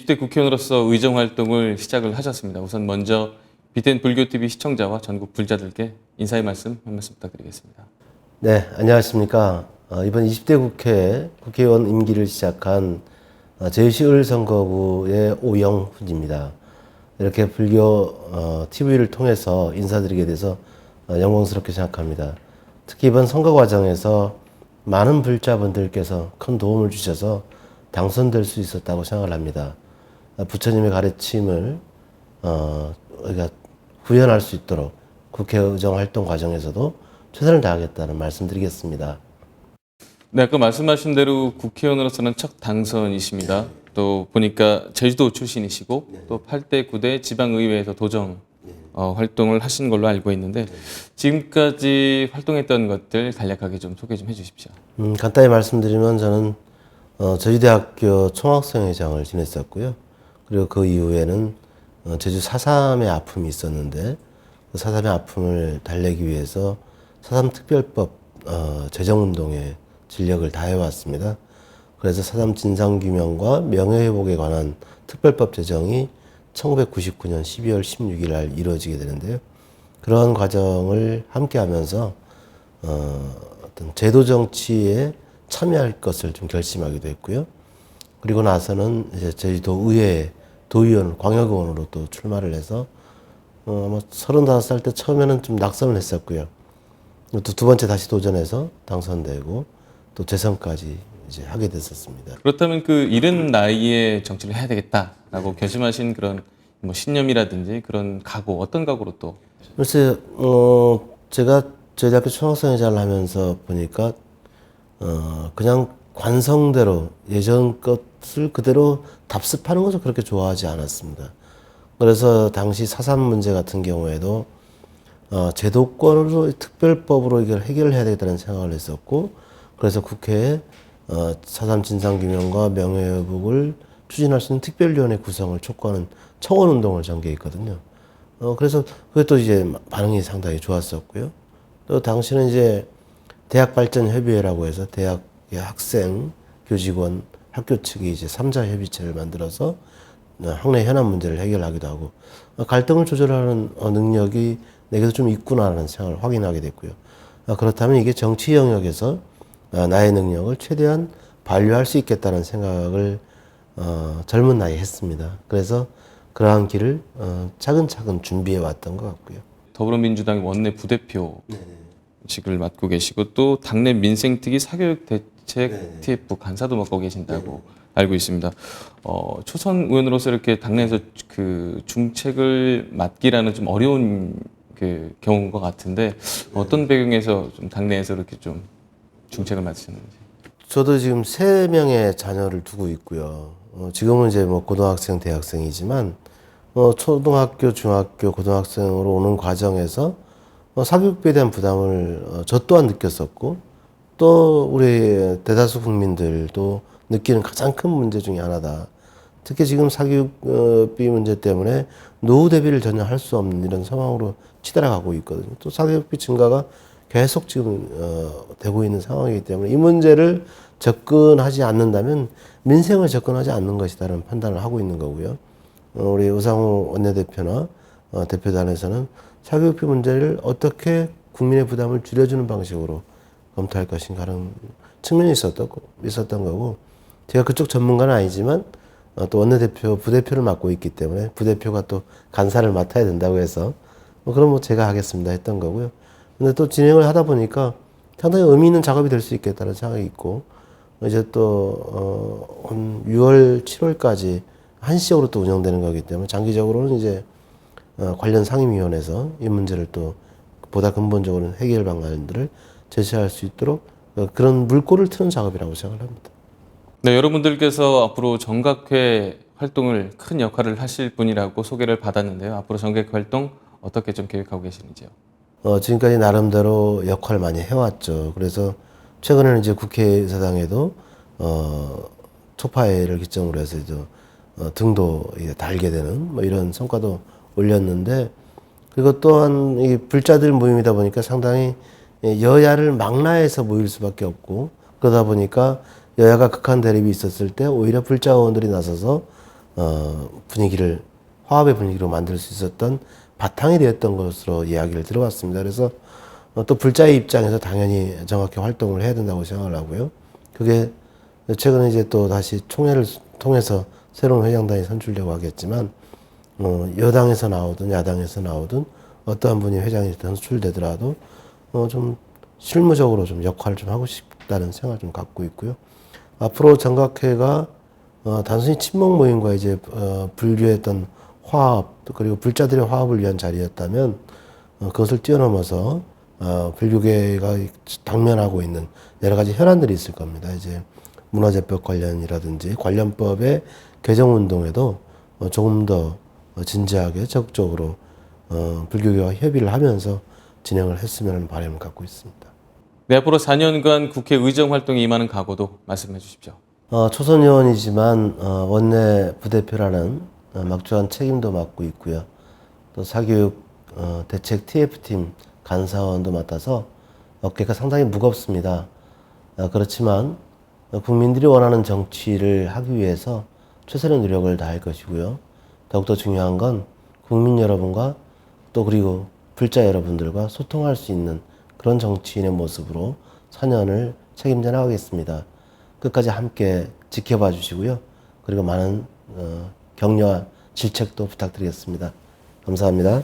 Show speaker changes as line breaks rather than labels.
20대 국회의원으로서 의정 활동을 시작을 하셨습니다. 우선 먼저 BTN 불교TV 시청자와 전국 불자들께 인사의 말씀 한 말씀 부탁드리겠습니다.
네, 안녕하십니까. 이번 20대 국회의원 임기를 시작한 제주시 을선거구의 오영훈입니다. 이렇게 불교 TV를 통해서 인사드리게 돼서 영광스럽게 생각합니다. 특히 이번 선거 과정에서 많은 불자분들께서 큰 도움을 주셔서 당선될 수 있었다고 생각을 합니다. 부처님의 가르침을 우리가 구현할 수 있도록 국회의정 활동 과정에서도 최선을 다하겠다는 말씀드리겠습니다.
네, 아까 말씀하신 대로 국회의원으로서는 첫 당선이십니다. 또 보니까 제주도 출신이시고 또 8대 9대 지방의회에서 도정 활동을 하신 걸로 알고 있는데 지금까지 활동했던 것들 간략하게 좀 소개 좀 해주십시오.
간단히 말씀드리면 저는 제주대학교 총학생회장을 지냈었고요. 그리고 그 이후에는 제주 4.3의 아픔이 있었는데 그 4.3의 아픔을 달래기 위해서 4.3 특별법 제정운동에 진력을 다해왔습니다. 그래서 4.3 진상규명과 명예회복에 관한 특별법 제정이 1999년 12월 16일 날 이루어지게 되는데요. 그러한 과정을 함께 하면서 어떤 제도 정치에 참여할 것을 좀 결심하기도 했고요. 그리고 나서는 이제 제주도 의회 도의원, 광역의원으로 또 출마를 해서 아마 35살 때 처음에는 좀 낙선을 했었고요. 또 두 번째 다시 도전해서 당선되고 또 재선까지 이제 하게 됐었습니다.
그렇다면 그 이른 나이에 정치를 해야 되겠다라고 결심하신 그런 뭐 신념이라든지 그런 각오, 어떤 각오로 또?
글쎄, 제가 저희 대학교 총학생회장을 하면서 보니까 그냥 관성대로 예전 것을 그대로 답습하는 것을 그렇게 좋아하지 않았습니다. 그래서 당시 4.3 문제 같은 경우에도 제도권으로 특별법으로 이걸 해결을 해야 되겠다는 생각을 했었고, 그래서 국회에 4.3 진상규명과 명예회복을 추진할 수 있는 특별위원회 구성을 촉구하는 청원운동을 전개했거든요. 그래서 그게 또 이제 반응이 상당히 좋았었고요. 또 당시는 이제 대학발전협의회라고 해서 대학의 학생, 교직원, 학교 측이 이제 3자 협의체를 만들어서 학내 현안 문제를 해결하기도 하고 갈등을 조절하는 능력이 내게도 좀 있구나라는 생각을 확인하게 됐고요. 그렇다면 이게 정치 영역에서 나의 능력을 최대한 발휘할 수 있겠다는 생각을 젊은 나이에 했습니다. 그래서 그러한 길을 차근차근 준비해 왔던 것 같고요.
더불어민주당 원내 부대표직을 맡고 계시고 또 당내 민생특위 사교육 대책 TF 간사도 맡고 계신다고 알고 있습니다. 초선 의원으로서 이렇게 당내에서 그 중책을 맡기라는 좀 어려운 그 경우인 것 같은데 어떤 배경에서 좀 당내에서 이렇게 좀 중책을 맡으셨는지?
저도 지금 3명의 자녀를 두고 있고요. 지금은 이제 뭐 고등학생, 대학생이지만 초등학교, 중학교, 고등학생으로 오는 과정에서 사교육비에 대한 부담을 저 또한 느꼈었고 또 우리 대다수 국민들도 느끼는 가장 큰 문제 중에 하나다. 특히 지금 사교육비 문제 때문에 노후 대비를 전혀 할 수 없는 이런 상황으로 치달아가고 있거든요. 또 사교육비 증가가 계속 지금 되고 있는 상황이기 때문에 이 문제를 접근하지 않는다면 민생을 접근하지 않는 것이다라는 판단을 하고 있는 거고요. 우리 우상호 원내대표나 대표단에서는 사교육비 문제를 어떻게 국민의 부담을 줄여주는 방식으로 검토할 것인가 하는 측면이 있었던 거고 제가 그쪽 전문가는 아니지만 또 원내대표, 부대표를 맡고 있기 때문에 부대표가 또 간사를 맡아야 된다고 해서 그럼 제가 하겠습니다 했던 거고요. 근데 또 진행을 하다 보니까 상당히 의미 있는 작업이 될 수 있겠다는 생각이 있고 이제 또 한 6월, 7월까지 한시적으로 또 운영되는 거기 때문에 장기적으로는 이제 관련 상임위원회에서 이 문제를 또 보다 근본적으로 해결 방안들을 제시할 수 있도록 그런 물꼬를 트는 작업이라고 생각을 합니다.
네, 여러분들께서 앞으로 정각회 활동을 큰 역할을 하실 분이라고 소개를 받았는데요. 앞으로 정각회 활동 어떻게 좀 계획하고 계시는지요?
지금까지 나름대로 역할을 많이 해왔죠. 그래서 최근에는 이제 국회의사당에도 초파회를 기점으로 해서 이제 등도 달게 되는 뭐 이런 성과도 올렸는데 그리고 또한 이 불자들 모임이다 보니까 상당히 여야를 망라해서 모일 수밖에 없고 그러다 보니까 여야가 극한 대립이 있었을 때 오히려 불자 의원들이 나서서 분위기를 화합의 분위기로 만들 수 있었던 바탕이 되었던 것으로 이야기를 들어왔습니다. 그래서 또 불자의 입장에서 당연히 정확히 활동을 해야 된다고 생각을 하고요. 그게 최근에 이제 또 다시 총회를 통해서 새로운 회장단이 선출되고 하겠지만 여당에서 나오든 야당에서 나오든 어떠한 분이 회장이 선출되더라도 좀 실무적으로 좀 역할을 좀 하고 싶다는 생각을 좀 갖고 있고요. 앞으로 정각회가 단순히 친목 모임과 이제 불교의 어떤 화합 그리고 불자들의 화합을 위한 자리였다면 그것을 뛰어넘어서 불교계가 당면하고 있는 여러 가지 현안들이 있을 겁니다. 이제 문화재법 관련이라든지 관련법의 개정 운동에도 조금 더 진지하게 적극적으로 불교계와 협의를 하면서 진행을 했으면 하는 바람을 갖고 있습니다.
네, 앞으로 4년간 국회 의정 활동에 임하는 각오도 말씀해 주십시오.
초선 의원이지만 원내 부대표라는 막중한 책임도 맡고 있고요. 또 사교육 대책 TF팀 간사원도 맡아서 어깨가 상당히 무겁습니다. 그렇지만 국민들이 원하는 정치를 하기 위해서 최선의 노력을 다할 것이고요. 더욱더 중요한 건 국민 여러분과 또 그리고 불자 여러분들과 소통할 수 있는 그런 정치인의 모습으로 4년을 책임져 나가겠습니다. 끝까지 함께 지켜봐 주시고요. 그리고 많은 격려와 질책도 부탁드리겠습니다. 감사합니다.